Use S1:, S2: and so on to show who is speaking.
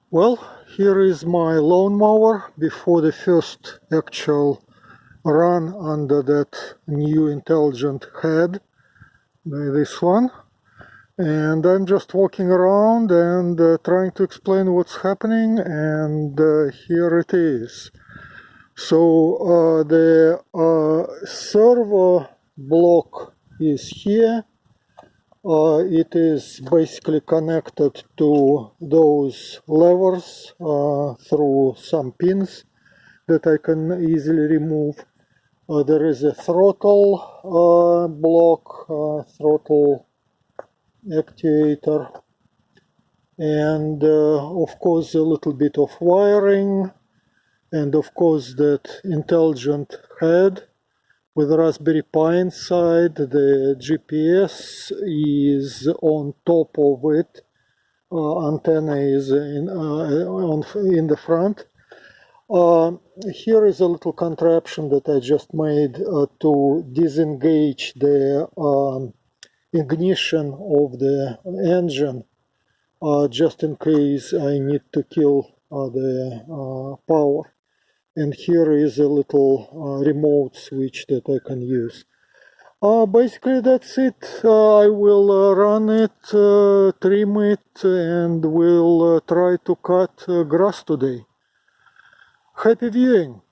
S1: Well, here is my lawnmower before the first actual run under that new intelligent head, this one. And I'm just walking around and trying to explain what's happening, and here it is. So the servo block is here. It is basically connected to those levers through some pins that I can easily remove. There is a throttle block, throttle actuator, and of course a little bit of wiring, and of course that intelligent head with Raspberry Pi inside. The GPS is on top of it. Antenna is in the front. Here is a little contraption that I just made to disengage the ignition of the engine, just in case I need to kill the power. And here is a little remote switch that I can use. Basically that's it. I will run it, trim it, and will try to cut grass today. Happy viewing!